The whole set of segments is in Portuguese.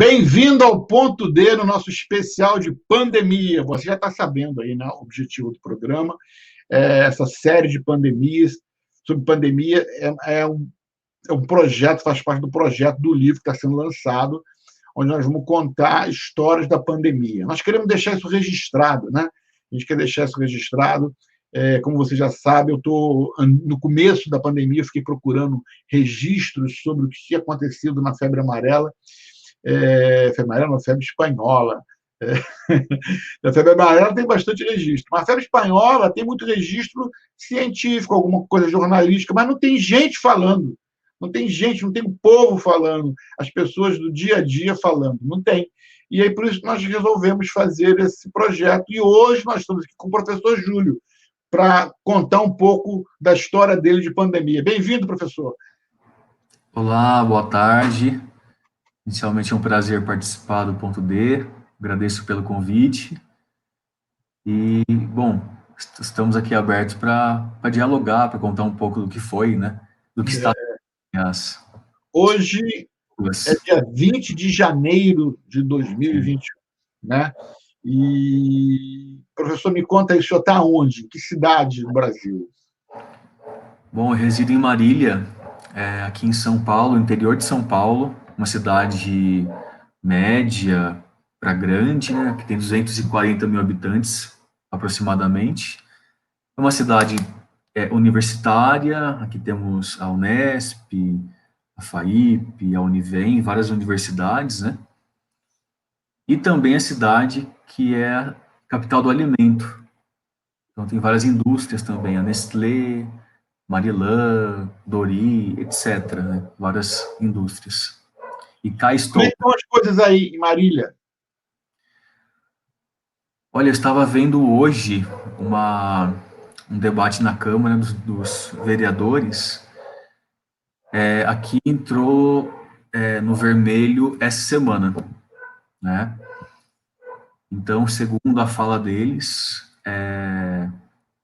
Bem-vindo ao Ponto D, no nosso especial de pandemia. Você já está sabendo aí, né, o objetivo do programa. Essa série de pandemias, sobre pandemia, é um projeto, faz parte do projeto do livro que está sendo lançado, onde nós vamos contar histórias da pandemia. Nós queremos deixar isso registrado, né? A gente quer deixar isso registrado. Como você já sabe, eu estou no começo da pandemia, eu fiquei procurando registros sobre o que tinha acontecido na febre amarela. Febre amarela, não, febre espanhola. A febre amarela tem bastante registro, mas a febre espanhola tem muito registro científico, alguma coisa jornalística, mas não tem gente falando. Não tem gente, não tem o povo falando, as pessoas do dia a dia falando, não tem. E aí, por isso, nós resolvemos fazer esse projeto. E hoje nós estamos aqui com o professor Júlio, para contar um pouco da história dele de pandemia. Bem-vindo, professor. Olá, boa tarde. Inicialmente é um prazer participar do Ponto D. Agradeço pelo convite. E, bom, estamos aqui abertos para dialogar, para contar um pouco do que foi, né? Do que está as Hoje é dia 20 de janeiro de 2021, né? E, professor, me conta aí, o senhor está onde? Em que cidade do Brasil? Bom, eu resido em Marília, aqui em São Paulo, interior de São Paulo, uma cidade média para grande, né? Que tem 240 mil habitantes, aproximadamente. É uma cidade universitária, aqui temos a Unesp, a FAIP, a Univem, várias universidades, né? E também a cidade que é a capital do alimento. Então tem várias indústrias também, a Nestlé, Marilã, Dori, etc., né? Várias indústrias. E cá Como é estou. que estão as coisas aí em Marília? Olha, eu estava vendo hoje um debate na Câmara dos Vereadores. Aqui entrou no vermelho essa semana, né? Então, segundo a fala deles,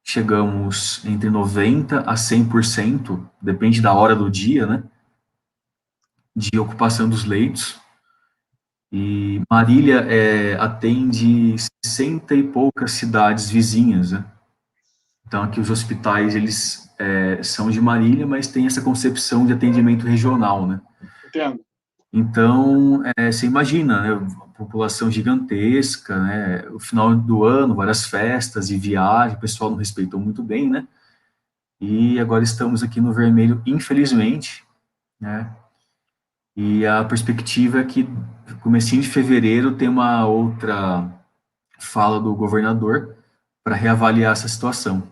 chegamos entre 90% a 100%, depende da hora do dia, né? De ocupação dos leitos. E Marília atende 60 e poucas cidades vizinhas, né? Então, aqui os hospitais, eles são de Marília, mas tem essa concepção de atendimento regional, né? Entendo. Então, você imagina, né, população gigantesca, né, o final do ano, várias festas e viagens, o pessoal não respeitou muito bem, né, e agora estamos aqui no vermelho, infelizmente, né, e a perspectiva é que comecinho de fevereiro tem uma outra fala do governador para reavaliar essa situação.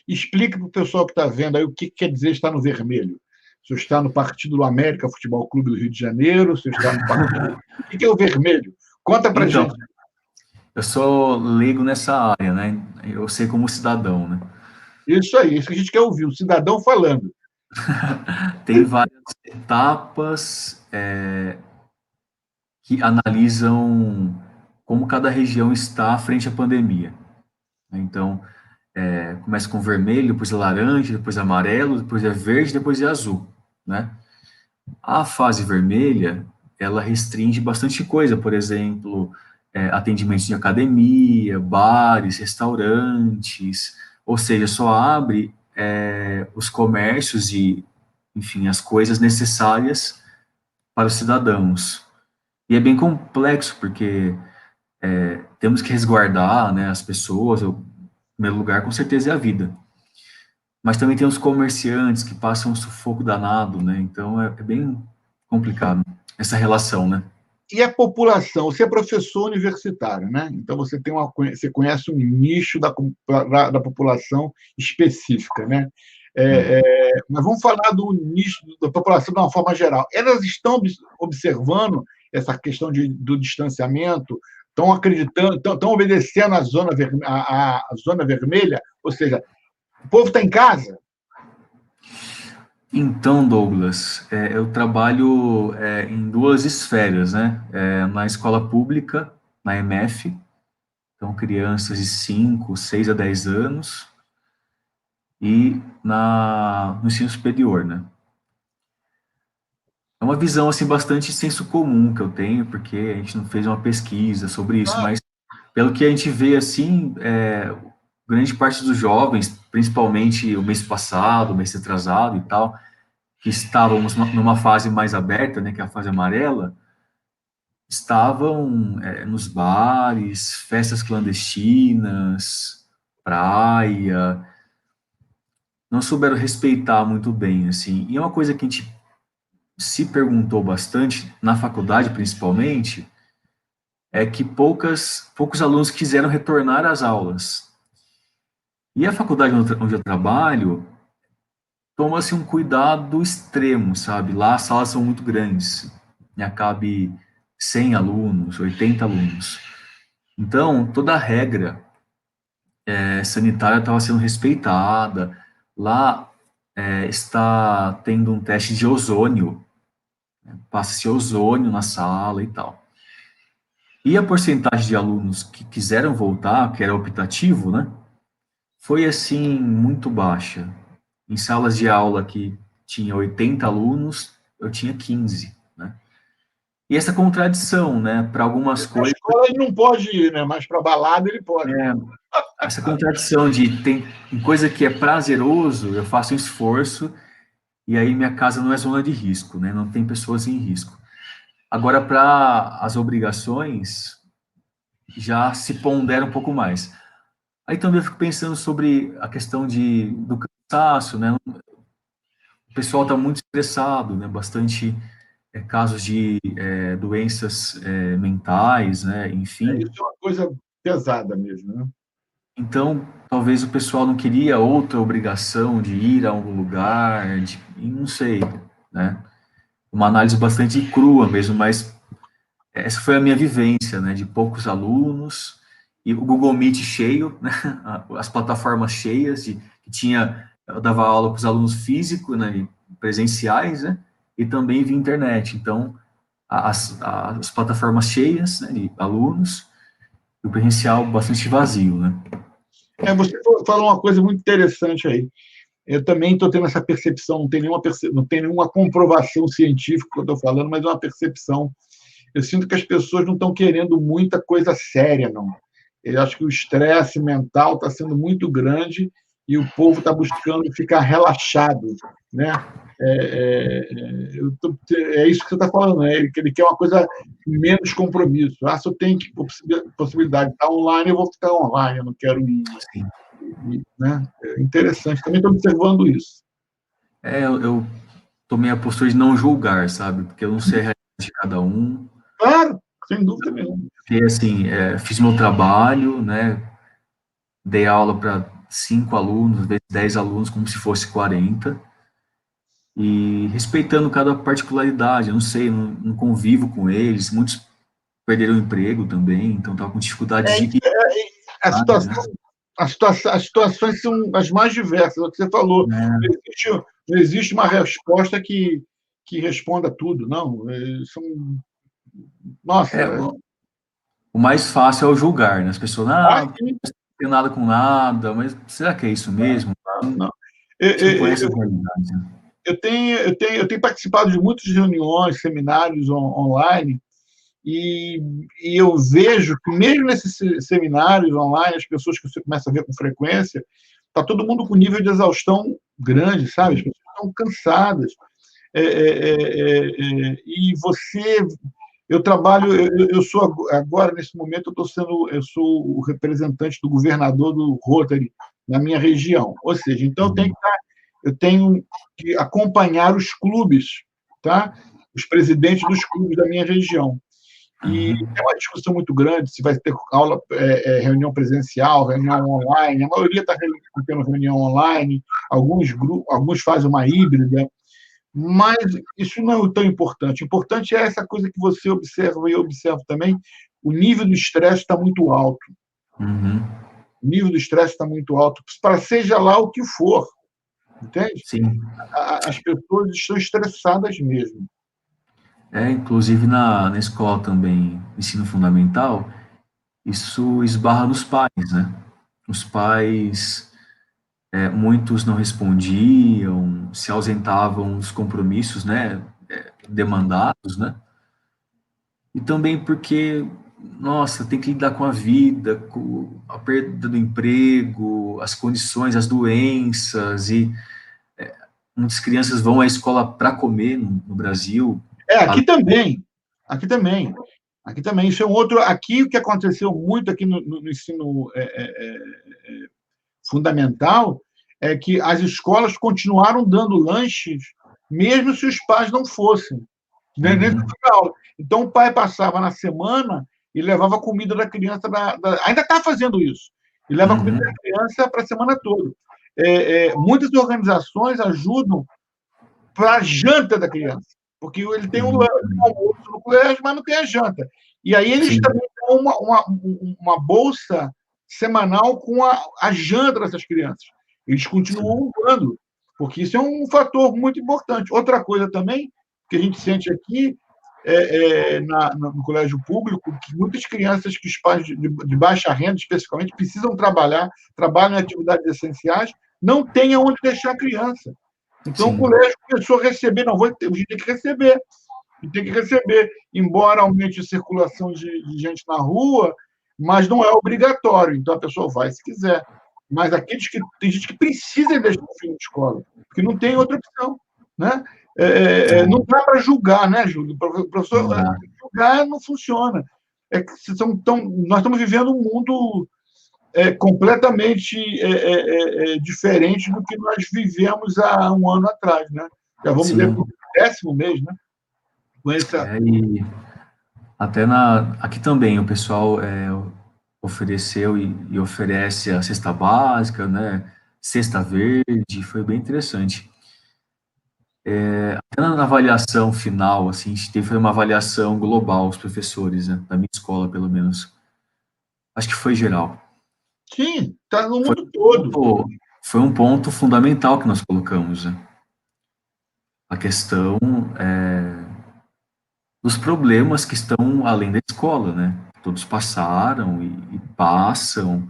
Explique para o pessoal que está vendo aí o que quer dizer estar no vermelho. Se está no Partido do América Futebol Clube do Rio de Janeiro, se está no partido... O que é o vermelho? Conta para a Então, gente. eu sou leigo nessa área, né, eu sei como cidadão, né. Isso aí, isso que a gente quer ouvir, o cidadão falando. Tem várias etapas que analisam como cada região está frente à pandemia. Então, começa com vermelho, depois é laranja, depois é amarelo, depois é verde, depois é azul, né? A fase vermelha, ela restringe bastante coisa, por exemplo, atendimentos de academia, bares, restaurantes, ou seja, só abre os comércios e, enfim, as coisas necessárias para os cidadãos. E é bem complexo, porque temos que resguardar, né, as pessoas, em primeiro lugar, com certeza é a vida. Mas também tem os comerciantes que passam um sufoco danado, né, então é bem complicado essa relação, né. E a população? Você é professor universitário, né? Então você conhece um nicho da população específica, né? Mas vamos falar do nicho da população de uma forma geral. Elas estão observando essa questão do distanciamento, estão acreditando, estão obedecendo a zona vermelha, ou seja, o povo está em casa. Então, Douglas, eu trabalho em duas esferas, né, na escola pública, na EMF, então crianças de 5, 6 a 10 anos, e no ensino superior, né. É uma visão, assim, bastante senso comum que eu tenho, porque a gente não fez uma pesquisa sobre isso, Ah, mas pelo que a gente vê, assim, grande parte dos jovens, principalmente o mês passado, o mês retrasado e tal, que estávamos numa fase mais aberta, né, que é a fase amarela, estavam nos bares, festas clandestinas, praia, não souberam respeitar muito bem, assim. E é uma coisa que a gente se perguntou bastante, na faculdade principalmente, é que poucos alunos quiseram retornar às aulas. E a faculdade onde eu trabalho toma-se um cuidado extremo, sabe? Lá as salas são muito grandes, né? Cabe 100 alunos, 80 alunos. Então, toda a regra sanitária estava sendo respeitada. Lá está tendo um teste de ozônio, passa-se ozônio na sala e tal. E a porcentagem de alunos que quiseram voltar, que era optativo, né? Foi assim muito baixa. Em salas de aula que tinha 80 alunos, eu tinha 15, né? E essa contradição, né? Para algumas na coisas, escola ele não pode ir, né? Mas para balada ele pode. essa contradição de tem coisa que é prazeroso, eu faço um esforço e aí minha casa não é zona de risco, né? Não tem pessoas em risco. Agora, para as obrigações, já se pondera um pouco mais. Aí também eu fico pensando sobre a questão do cansaço, né? O pessoal está muito estressado, né? Bastante casos de doenças mentais, né? Enfim. Isso é uma coisa pesada mesmo, né? Então, talvez o pessoal não queria outra obrigação de ir a algum lugar, não sei, né? Uma análise bastante crua mesmo, mas essa foi a minha vivência, né? De poucos alunos e o Google Meet cheio, né? As plataformas cheias que tinha, eu dava aula para os alunos físicos, né? Presenciais, né? E também via internet. Então, as plataformas cheias, né? De alunos e o presencial bastante vazio, né? Você falou uma coisa muito interessante aí. Eu também estou tendo essa percepção, não tem nenhuma comprovação científica que eu estou falando, mas é uma percepção. Eu sinto que as pessoas não estão querendo muita coisa séria, não. Eu acho que o estresse mental está sendo muito grande e o povo está buscando ficar relaxado, né? É isso que você está falando, né? Que ele quer uma coisa menos compromisso. Se eu tenho possibilidade de estar online, eu vou ficar online, eu não quero ir, Sim. né? É interessante. Também estou observando isso. Eu tomei a postura de não julgar, sabe? Porque eu não sei a realidade de cada um. Claro, sem dúvida nenhuma. Porque, assim, fiz meu trabalho, né? Dei aula para 5 alunos, às vezes 10 alunos, como se fosse 40, e respeitando cada particularidade. Eu não sei, não convivo com eles. Muitos perderam o emprego também, então estavam com dificuldade É, de que, a né? situação, as situações são as mais diversas, é o que você falou. Não existe uma resposta que responda tudo, não. Nossa, É, o mais fácil é o julgar, né? As pessoas, não sim, tem nada com nada, mas será que é isso mesmo? não, não. A gente não conhece a realidade, né? Eu tenho participado de muitas reuniões, seminários online, e, e eu vejo que mesmo nesses seminários online, as pessoas que você começa a ver com frequência, está todo mundo com nível de exaustão grande, sabe? As pessoas estão cansadas. E eu trabalho, eu sou agora nesse momento eu sou o representante do governador do Rotary na minha região. Ou seja, então eu tenho que acompanhar os clubes, tá? Os presidentes dos clubes da minha região. E Uhum. é uma discussão muito grande se vai ter aula, reunião presencial, reunião online. A maioria está tendo reunião online, alguns fazem uma híbrida, mas isso não é tão importante. O importante é essa coisa que você observa e eu observo também. O nível do estresse está muito alto. Uhum. O nível do estresse está muito alto, para seja lá o que for, entende? Sim. As pessoas estão estressadas mesmo. Inclusive na escola também, ensino fundamental, isso esbarra nos pais, né? Os pais, muitos não respondiam, se ausentavam dos compromissos, né? demandados, né? E também porque, nossa, tem que lidar com a vida, com a perda do emprego, as condições, as doenças, e muitas crianças vão à escola para comer no Brasil. Aqui também. Aqui também. Aqui também. Isso é um outro. Aqui o que aconteceu muito aqui no ensino fundamental é que as escolas continuaram dando lanches, mesmo se os pais não fossem. Né? Uhum. Então, o pai passava na semana e levava a comida da criança. Ainda está fazendo isso. E leva a comida da Uhum. criança para a semana toda. Muitas organizações ajudam para a janta da criança, porque ele tem um Uhum. almoço no colégio, mas não tem a janta. E aí eles Sim, também dão uma bolsa semanal com a janta dessas crianças. Eles sim, continuam dando, porque isso é um fator muito importante. Outra coisa também que a gente sente aqui no colégio público, que muitas crianças que os pais de baixa renda, especificamente, precisam trabalhar, trabalham em atividades essenciais, não têm aonde deixar a criança. Então, o sim. colégio começou a receber, não, a gente tem que receber, embora aumente a circulação de gente na rua, mas não é obrigatório, então a pessoa vai se quiser. Mas tem gente que precisa deixar o filho de escola, porque não tem outra opção. Né? Não dá para julgar, né, Júlio? O professor, Não dá. julgar não funciona. Nós estamos vivendo um mundo completamente diferente do que nós vivemos há um ano atrás, né? Já vamos ver Sim. o 10º mês, né? Com essa. E até aqui também o pessoal ofereceu e oferece a cesta básica, né? Cesta verde, foi bem interessante. Até na avaliação final, assim, a gente teve uma avaliação global, os professores, né? Da minha escola, pelo menos. Acho que foi geral. Sim, está no Foi mundo todo. foi um ponto fundamental que nós colocamos, né? A questão dos problemas que estão além da escola, né? Todos passaram e passam,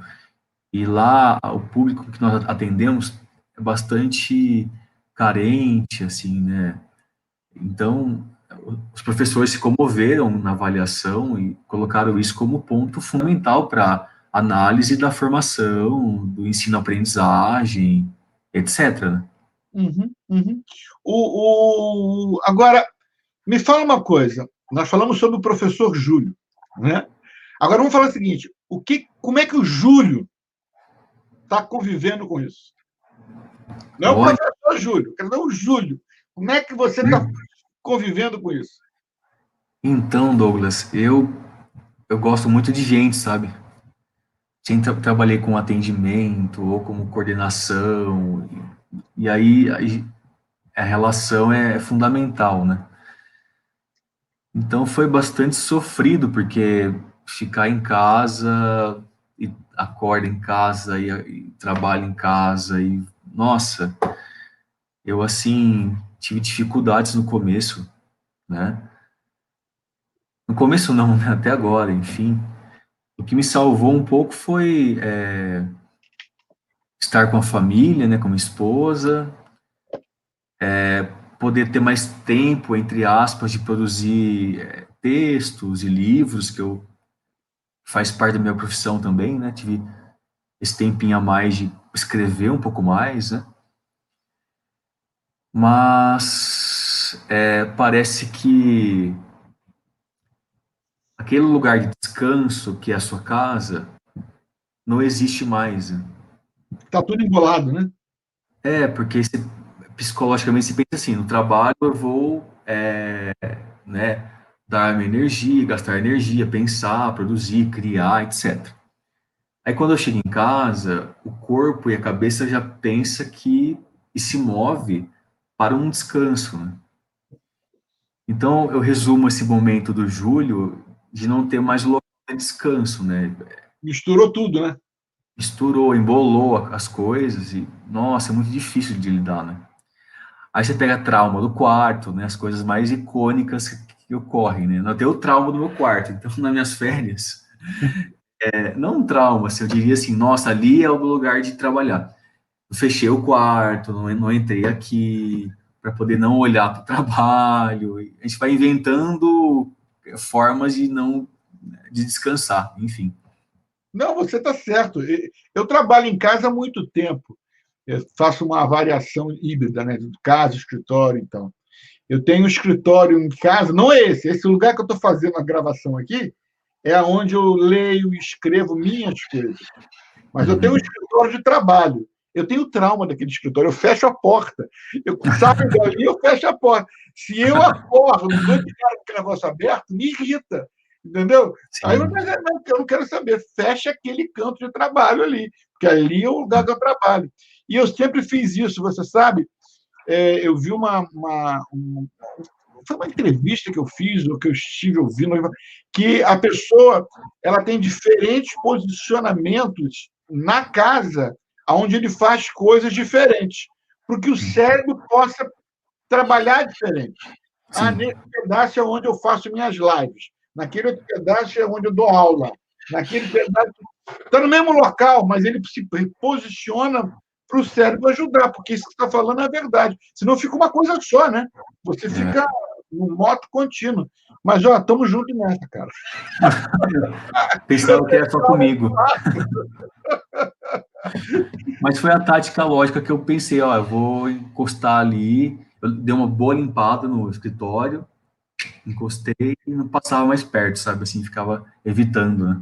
e lá o público que nós atendemos é bastante carente, assim, né? Então, os professores se comoveram na avaliação e colocaram isso como ponto fundamental para análise da formação, do ensino-aprendizagem, etc. Né? Uhum, uhum. Agora, me fala uma coisa. Nós falamos sobre o professor Júlio, né? Agora vamos falar o seguinte: como é que o Júlio está convivendo com isso? Não é o Olha, professor Júlio, quero dizer o Júlio. Como é que você está convivendo com isso? então, Douglas, eu gosto muito de gente, sabe? Sempre trabalhei com atendimento ou como coordenação, e aí a relação é fundamental, né? Então foi bastante sofrido, porque ficar em casa e acorda em casa e trabalha em casa e nossa, eu assim tive dificuldades no começo, né? No começo não, né? Até agora, enfim. O que me salvou um pouco foi estar com a família, né, com a minha esposa, poder ter mais tempo, entre aspas, de produzir textos e livros, que eu faz parte da minha profissão também, né? Tive esse tempinho a mais de escrever um pouco mais, né? Mas parece que aquele lugar de descanso que é a sua casa não existe mais. Né? Está tudo embolado, né? Porque psicologicamente você pensa assim, no trabalho eu vou, né, dar minha energia, gastar energia, pensar, produzir, criar, etc. Aí quando eu chego em casa, o corpo e a cabeça já pensa que e se move para um descanso, né? Então eu resumo esse momento do julho de não ter mais local de descanso, né? Misturou tudo, né? Misturou, embolou as coisas e, nossa, é muito difícil de lidar, né? Aí você pega trauma do quarto, né? As coisas mais icônicas que ocorrem, né? Eu tenho o trauma do meu quarto, então nas minhas férias, não um trauma, assim, eu diria assim, nossa, ali é o lugar de trabalhar. Eu fechei o quarto, não entrei aqui, poder não olhar para o trabalho. A gente vai inventando formas de descansar, enfim. Não, você está certo. Eu trabalho em casa há muito tempo. Eu faço uma variação híbrida, né? De casa, escritório, então. Eu tenho um escritório em casa, não é esse lugar que eu estou fazendo a gravação aqui é onde eu leio e escrevo minhas coisas. Mas eu tenho um escritório de trabalho. Eu tenho trauma daquele escritório, eu fecho a porta. Eu saio dali, eu fecho a porta. Se eu acordo, não dou de cara com o negócio aberto, me irrita. Entendeu? Sim. Aí eu não quero saber, fecha aquele canto de trabalho ali, porque ali é o lugar que eu trabalho. E eu sempre fiz isso, você sabe? Eu vi foi uma entrevista que eu fiz, ou que eu estive ouvindo, que a pessoa ela tem diferentes posicionamentos na casa, onde ele faz coisas diferentes, para que o cérebro possa trabalhar diferente. Nesse pedaço é onde eu faço minhas lives, naquele outro pedaço é onde eu dou aula, naquele pedaço. Está no mesmo local, mas ele se posiciona para o cérebro ajudar, porque isso que você está falando é verdade. Senão fica uma coisa só, né? Você fica no moto contínuo. Mas, ó, estamos juntos nessa, cara. Pensava que era só comigo. Mas foi a tática lógica que eu pensei, ó, eu vou encostar ali, eu dei uma boa limpada no escritório, encostei e não passava mais perto, sabe, assim, ficava evitando, né?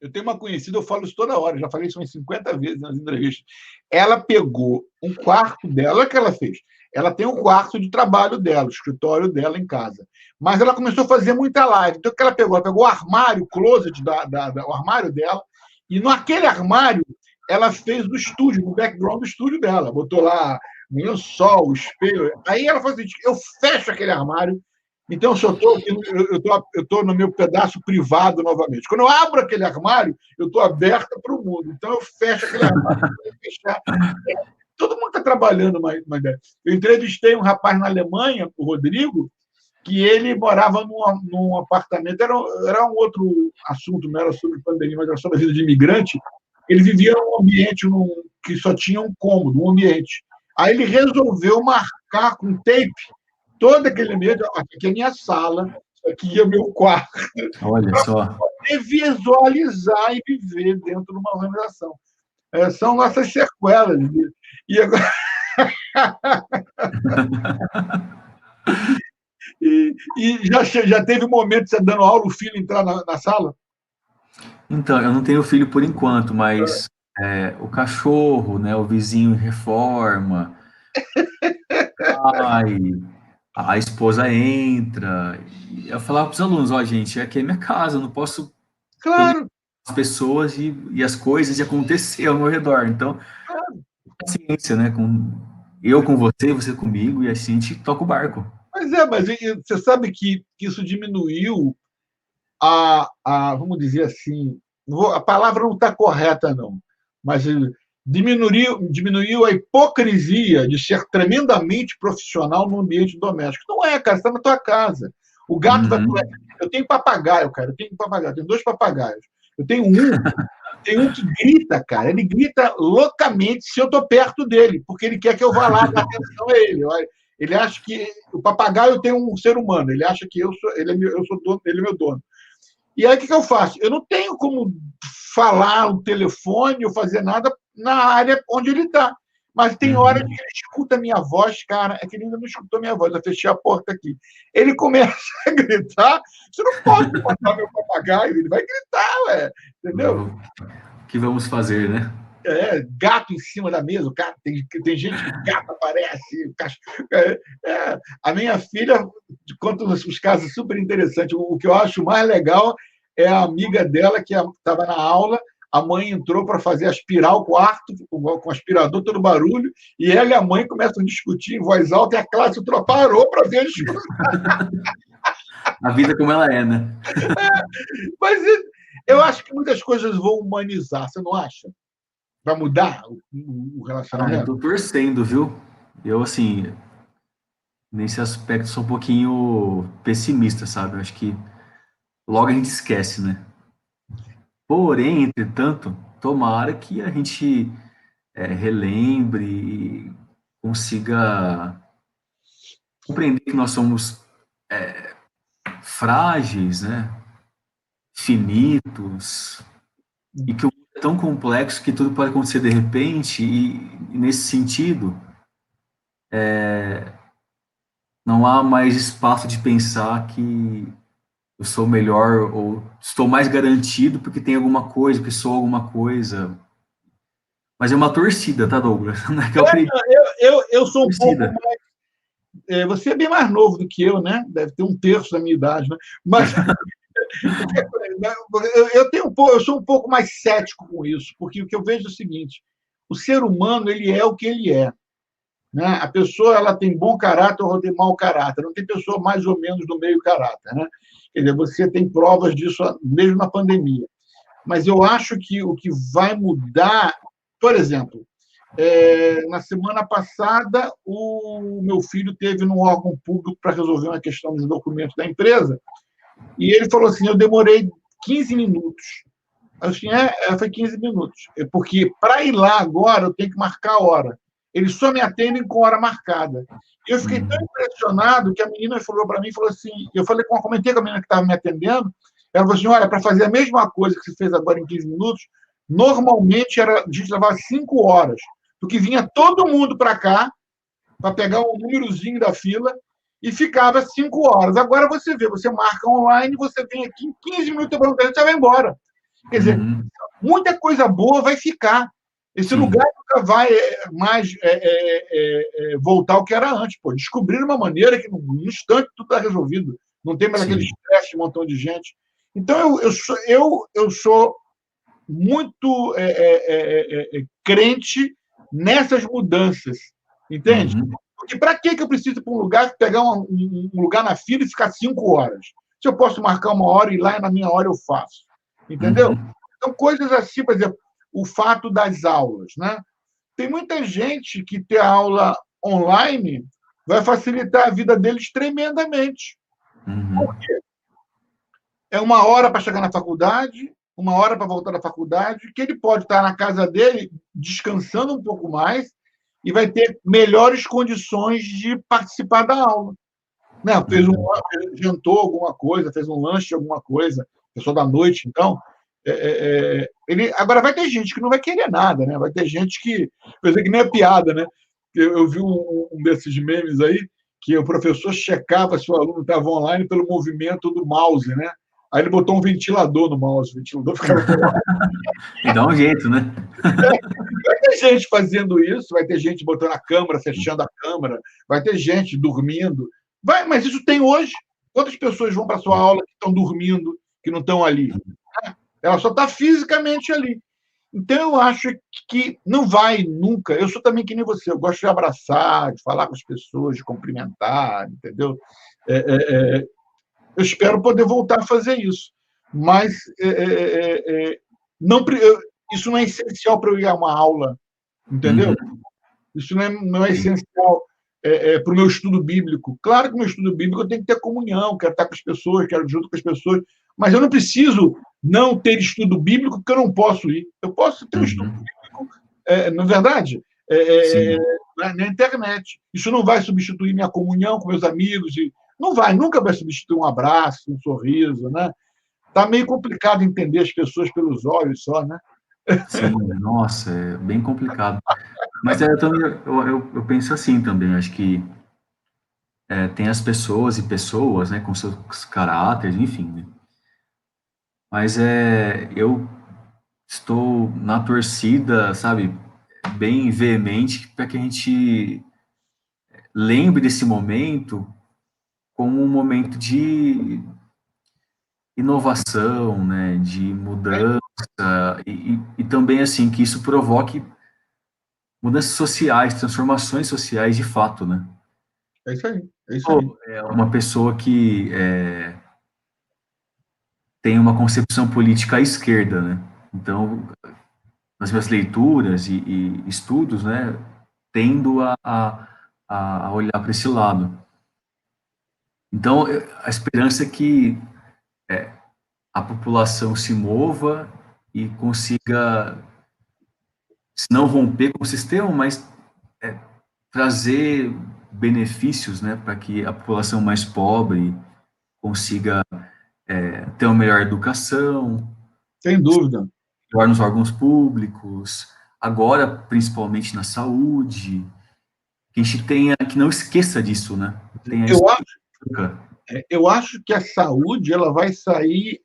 Eu tenho uma conhecida, eu falo isso toda hora, já falei isso umas 50 vezes nas entrevistas. Ela pegou um quarto dela, olha o que ela fez. Ela tem um quarto de trabalho dela, o escritório dela em casa. Mas ela começou a fazer muita live. Então, o que ela pegou? Ela pegou o armário, o closet, o armário dela, e naquele armário ela fez o estúdio, no background do estúdio dela. Botou lá o lençol, o espelho. Aí ela falou assim: eu fecho aquele armário. Então, se eu estou no meu pedaço privado novamente. Quando eu abro aquele armário, eu estou aberta para o mundo. Então, eu fecho aquele armário. Todo mundo está trabalhando mais. Eu entrevistei um rapaz na Alemanha, o Rodrigo, que ele morava num apartamento. Era um outro assunto, não era sobre pandemia, mas era sobre a vida de imigrante. Ele vivia num ambiente que só tinha um cômodo, um ambiente. Aí ele resolveu marcar com tape todo aquele ambiente. Aqui é a minha sala, aqui é o meu quarto. Olha só. Poder visualizar e viver dentro de uma organização. São nossas sequelas. E agora... já teve um momento de você dando aula, o filho entrar na sala? Então, eu não tenho filho por enquanto, mas o cachorro, né, o vizinho reforma, a esposa entra. E eu falava para os alunos, ó, gente, aqui é minha casa, eu não posso Claro. as pessoas e as coisas e acontecer ao meu redor. Então, paciência, né? Eu com você, você comigo, e assim a gente toca o barco. Mas você sabe que isso diminuiu vamos dizer assim, a palavra não está correta, não, mas diminuiu a hipocrisia de ser tremendamente profissional no ambiente doméstico. Não é, cara, você está na tua casa. O gato vai. Eu tenho papagaio, cara, eu tenho 2 papagaios. Eu tenho um que grita, cara, ele grita loucamente se eu estou perto dele, porque ele quer que eu vá lá dar atenção a ele. Ele acha que o papagaio tem um ser humano, ele acha que eu sou dono, ele é meu dono. E aí o que eu faço? Eu não tenho como falar o telefone ou fazer nada na área onde ele está. Mas tem hora que ele escuta a minha voz, cara, é que ele ainda não escutou a minha voz, eu fechei a porta aqui. Ele começa a gritar, você não pode matar meu papagaio, ele vai gritar, ué, entendeu? O que vamos fazer, né? Gato em cima da mesa, tem gente que gato aparece. A minha filha conta uns casos super interessantes. O que eu acho mais legal é a amiga dela que estava na aula, a mãe entrou para fazer aspirar o quarto, com o aspirador, todo barulho, e ela e a mãe começam a discutir em voz alta, e a classe parou para ver a discussão. A vida como ela é, né? Mas eu acho que muitas coisas vão humanizar, você não acha? Vai mudar o relacionamento? Eu estou torcendo, viu? Eu, assim, nesse aspecto, sou um pouquinho pessimista, sabe? Eu acho que logo a gente esquece, né? Porém, entretanto, tomara que a gente relembre e consiga compreender que nós somos frágeis, né? Finitos, e que o mundo é tão complexo que tudo pode acontecer de repente, e nesse sentido, não há mais espaço de pensar que eu sou melhor ou estou mais garantido porque tem alguma coisa, porque sou alguma coisa. Mas é uma torcida, tá, Douglas? Não é que eu acredito. Eu sou um pouco Torcida. mais. Você é bem mais novo do que eu, né? Deve ter um terço da minha idade, né? Mas eu sou um pouco mais cético com isso, porque o que eu vejo é o seguinte: o ser humano ele é o que ele é. Né? A pessoa ela tem bom caráter ou tem mau caráter. Não tem pessoa mais ou menos do meio caráter. Né? Quer dizer, você tem provas disso mesmo na pandemia. Mas eu acho que o que vai mudar, por exemplo, na semana passada, o meu filho teve num órgão público para resolver uma questão dos documentos da empresa, e ele falou assim: eu demorei 15 minutos. Eu assim, foi 15 minutos. Porque para ir lá agora, eu tenho que marcar a hora. Eles só me atendem com hora marcada. E eu fiquei tão impressionado que a menina falou para mim, falou assim, comentei com a menina que estava me atendendo, ela falou assim: olha, para fazer a mesma coisa que você fez agora em 15 minutos, normalmente a gente levava 5 horas, porque vinha todo mundo para cá para pegar um númerozinho da fila e ficava 5 horas. Agora você vê, você marca online, você vem aqui em 15 minutos, você vai embora. Quer dizer, muita coisa boa vai ficar. Esse lugar nunca vai mais voltar ao que era antes. Pô. Descobrir uma maneira que, num instante, tudo está resolvido. Não tem mais aquele estresse de um montão de gente. Então, eu sou muito crente nessas mudanças. Entende? Porque para que eu preciso ir para um lugar, pegar um lugar na fila e ficar 5 horas? Se eu posso marcar uma hora e ir lá e na minha hora eu faço. Entendeu? Então, coisas assim, por exemplo, o fato das aulas. Né? Tem muita gente que ter aula online vai facilitar a vida deles tremendamente. Por quê? É 1 hora para chegar na faculdade, 1 hora para voltar da faculdade, que ele pode estar na casa dele descansando um pouco mais e vai ter melhores condições de participar da aula. Né? Jantou alguma coisa, fez um lanche de alguma coisa, pessoa da noite, então. Agora vai ter gente que não vai querer nada, né? Vai ter gente que. Quer dizer, que nem é piada, né? Eu vi um desses memes aí, que o professor checava se o aluno estava online pelo movimento do mouse, né? Aí ele botou um ventilador no mouse, o ventilador ficava. E dá um jeito, né? Vai ter gente fazendo isso, vai ter gente botando a câmera, fechando a câmera, vai ter gente dormindo. Mas isso tem hoje. Quantas pessoas vão para a sua aula que estão dormindo, que não estão ali? Ela só está fisicamente ali. Então, eu acho que não vai nunca. Eu sou também que nem você, eu gosto de abraçar, de falar com as pessoas, de cumprimentar, entendeu? Eu espero poder voltar a fazer isso. Mas não, isso não é essencial para eu ir a uma aula, entendeu? Isso não é essencial para o meu estudo bíblico. Claro que o meu estudo bíblico eu tenho que ter comunhão, quero estar com as pessoas, quero ir junto com as pessoas, mas eu não preciso não ter estudo bíblico porque eu não posso ir. Eu posso ter um estudo bíblico, na verdade, na internet. Isso não vai substituir minha comunhão com meus amigos. Não vai, nunca vai substituir um abraço, um sorriso. Né? Tá meio complicado entender as pessoas pelos olhos só, né? Sim, nossa, é bem complicado. Mas eu penso assim também, acho que tem as pessoas e pessoas, né, com seus caráteres, enfim, né? Mas eu estou na torcida, sabe, bem veemente para que a gente lembre desse momento como um momento de inovação, né, de mudança, e também, assim, que isso provoque mudanças sociais, transformações sociais de fato, né? É isso aí. É isso aí. É uma pessoa que tem uma concepção política à esquerda, né? Então, nas minhas leituras e estudos, né, tendo a olhar para esse lado. Então, a esperança é que a população se mova e consiga, se não romper com o sistema, mas trazer benefícios, né, para que a população mais pobre consiga ter uma melhor educação, Sem dúvida. melhor nos órgãos públicos, agora principalmente na saúde, que a gente tenha, que não esqueça disso, né? Tenha isso. Eu eu acho que a saúde ela vai sair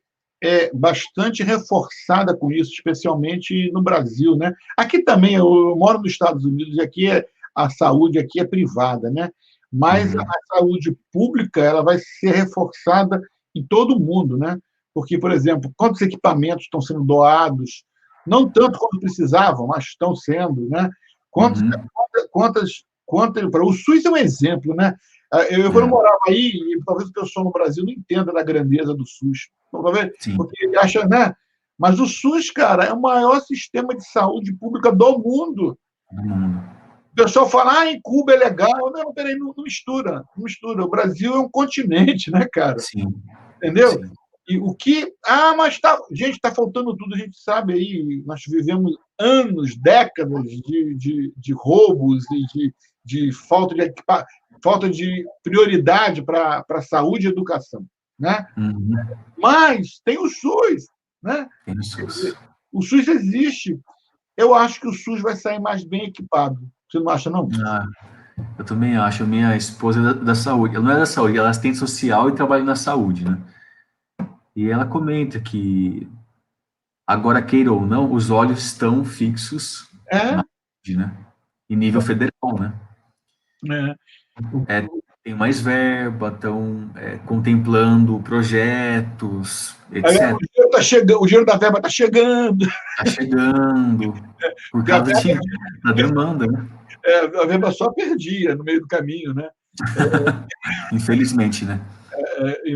bastante reforçada com isso, especialmente no Brasil, né? Aqui também, eu moro nos Estados Unidos e aqui a saúde aqui é privada, né? Mas a saúde pública ela vai ser reforçada em todo o mundo, né? Porque, por exemplo, quantos equipamentos estão sendo doados, não tanto quanto precisavam, mas estão sendo, né? Quantos, o SUS é um exemplo, né? Quando eu morava aí, e talvez o pessoal no Brasil não entenda da grandeza do SUS. Talvez, porque ele acha, né? Mas o SUS, cara, é o maior sistema de saúde pública do mundo. O pessoal fala, em Cuba é legal. Não, peraí, não mistura, não mistura. O Brasil é um continente, né, cara? Sim. Entendeu? Sim. E o que. Mas gente, está faltando tudo, a gente sabe aí, nós vivemos anos, décadas de roubos e de falta de prioridade para a saúde e educação. Né? Mas tem o SUS. Né? Tem o SUS. O SUS existe. Eu acho que o SUS vai sair mais bem equipado. Você não acha, não? Eu também acho. A minha esposa é da saúde. Ela não é da saúde, ela é assistente social e trabalha na saúde, né? E ela comenta que, agora queira ou não, os olhos estão fixos na saúde, né? Em nível federal, né? Tem mais verba, estão contemplando projetos, etc. O dinheiro da verba está chegando. Está chegando, por causa da demanda, né? A verba só perdia no meio do caminho, né? Infelizmente, né?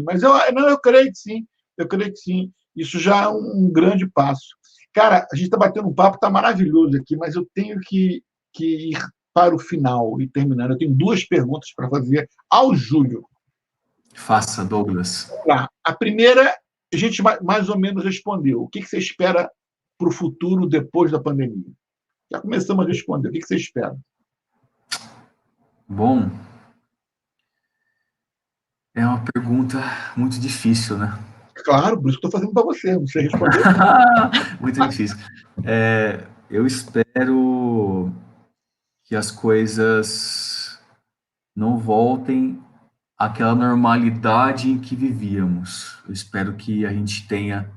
Mas eu creio que sim. Eu creio que sim. Isso já é um grande passo. Cara, a gente está batendo um papo, está maravilhoso aqui, mas eu tenho que ir para o final e terminar. Eu tenho 2 perguntas para fazer ao Júlio. Faça, Douglas. A primeira, a gente mais ou menos respondeu. O que você espera para o futuro depois da pandemia? Já começamos a responder. O que você espera? Bom, é uma pergunta muito difícil, né? Claro, por isso que estou fazendo para você, não sei responder. Muito difícil. Eu espero que as coisas não voltem àquela normalidade em que vivíamos. Eu espero que a gente tenha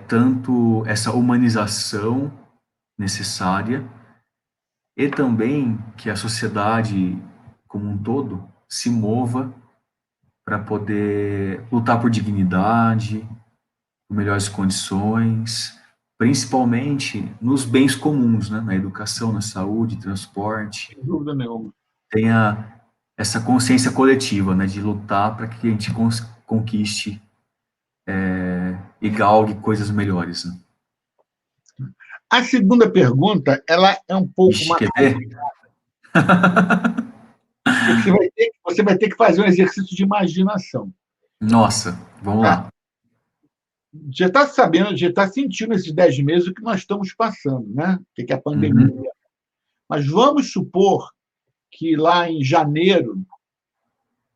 tanto essa humanização necessária e também que a sociedade como um todo se mova para poder lutar por dignidade, por melhores condições, principalmente nos bens comuns, né? Na educação, na saúde, transporte. Sem dúvida nenhuma. Tenha essa consciência coletiva, né? De lutar para que a gente conquiste e galgue coisas melhores. Né? A segunda pergunta, ela é um pouco mais... Você vai ter que fazer um exercício de imaginação. Nossa, vamos lá. Já está sabendo, já está sentindo esses 10 meses o que nós estamos passando, né? O que é a pandemia. Mas vamos supor que lá em janeiro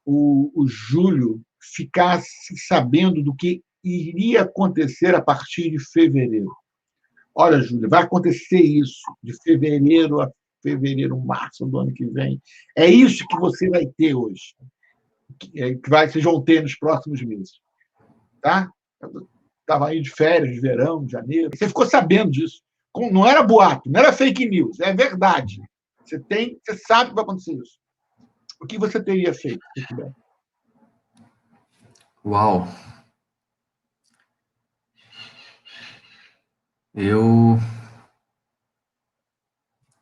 o Júlio ficasse sabendo do que iria acontecer a partir de fevereiro. Olha, Júlio, vai acontecer isso de fevereiro a março do ano que vem. É isso que você vai ter hoje, que vocês vão ter nos próximos meses. Tá? Estava aí de férias, de verão, de janeiro. Você ficou sabendo disso. Não era boato, não era fake news, é verdade. Você sabe que vai acontecer isso. O que você teria feito? Uau! Eu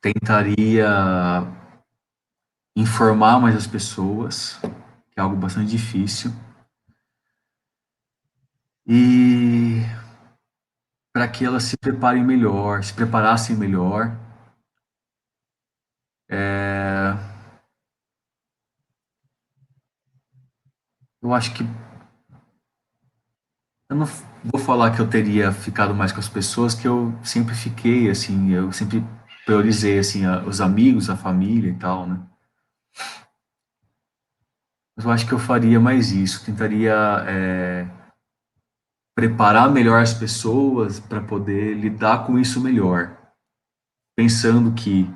tentaria informar mais as pessoas, que é algo bastante difícil, e para que elas se preparem melhor, se preparassem melhor. Eu acho que eu não vou falar que eu teria ficado mais com as pessoas, que eu sempre fiquei, assim, eu sempre priorizei, assim, os amigos, a família e tal, né? eu acho que eu faria mais isso. Tentaria preparar melhor as pessoas para poder lidar com isso melhor. Pensando que...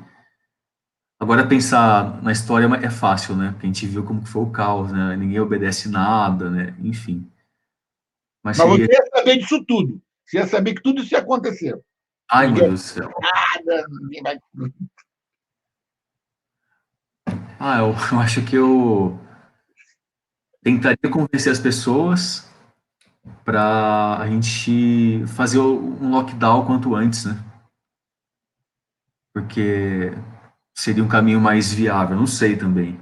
Agora, pensar na história é fácil, né? Porque a gente viu como que foi o caos, né? Ninguém obedece nada, né? Enfim. Mas Mas você seria... ia saber disso tudo. Você ia saber que tudo isso ia acontecer. Ai, meu Ninguém Deus do céu. nada, ninguém vai. Eu acho que eu tentaria convencer as pessoas para a gente fazer um lockdown quanto antes, né? Porque seria um caminho mais viável. Não sei também.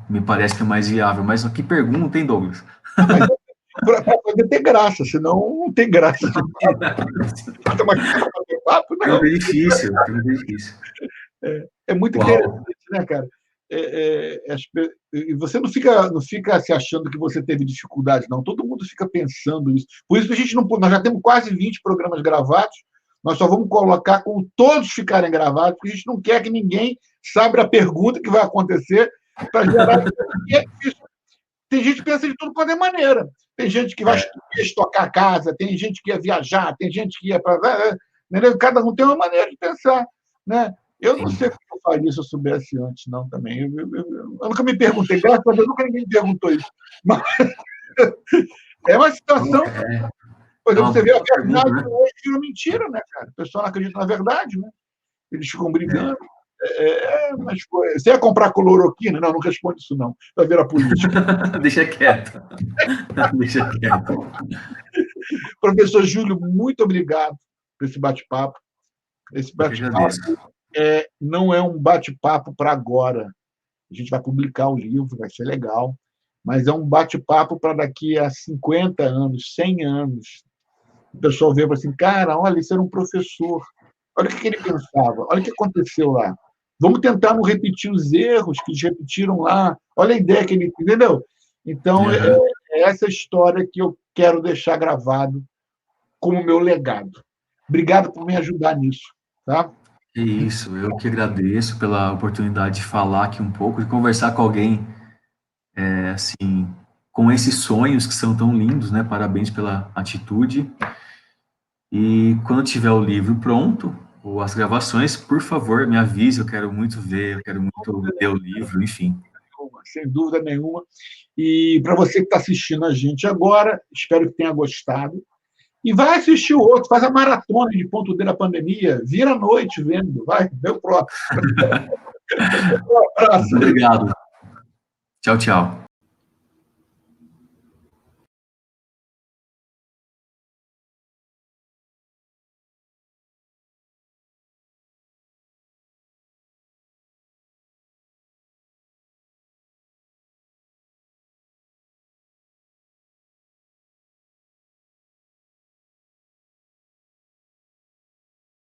Me parece que é mais viável. Mas que pergunta, hein, Douglas? Mas para poder ter graça, senão não tem graça. Estamos aqui para bater papo, não. Pergunta difícil, pergunta difícil. É muito Uau. interessante, né, cara? E você não fica se achando que você teve dificuldade, não. Todo mundo fica pensando isso. Por isso que a gente não. Nós já temos quase 20 programas gravados, nós só vamos colocar quando todos ficarem gravados, porque a gente não quer que ninguém saiba a pergunta que vai acontecer para gerar. Tem gente que pensa de tudo quanto é maneira. Tem gente que vai estocar a casa, tem gente que ia viajar, tem gente que ia para. Cada um tem uma maneira de pensar. Né? Eu não sei o que eu faria se eu soubesse antes, não, também. Eu nunca me perguntei, graças a Deus, nunca ninguém me perguntou isso. Mas é uma situação. Por exemplo, você vê a verdade hoje virou mentira, né, cara? O pessoal não acredita na verdade, né? Eles ficam brigando. Mas você ia comprar cloroquina? Não responde isso, não. Vai virar política. Deixa quieto. Deixa quieto. Professor Júlio, muito obrigado por esse bate-papo. Esse bate-papo não é um bate-papo para agora. A gente vai publicar o livro, vai ser legal. Mas é um bate-papo para daqui a 50 anos, 100 anos. O pessoal vê assim, cara, olha, isso era um professor. Olha o que ele pensava, olha o que aconteceu lá. Vamos tentar não repetir os erros que eles repetiram lá. Olha a ideia que ele... Entendeu? Então, é essa história que eu quero deixar gravado como meu legado. Obrigado por me ajudar nisso. Tá? É isso, eu que agradeço pela oportunidade de falar aqui um pouco, de conversar com alguém, assim, com esses sonhos que são tão lindos, né? Parabéns pela atitude. E quando tiver o livro pronto, ou as gravações, por favor, me avise, eu quero muito ver, eu quero muito ler o livro, enfim. Sem dúvida nenhuma. E para você que está assistindo a gente agora, espero que tenha gostado. E vai assistir o outro, faz a maratona de Ponto D da Pandemia, vira a noite vendo, vai, vê o próximo. Um abraço. Obrigado. Tchau, tchau.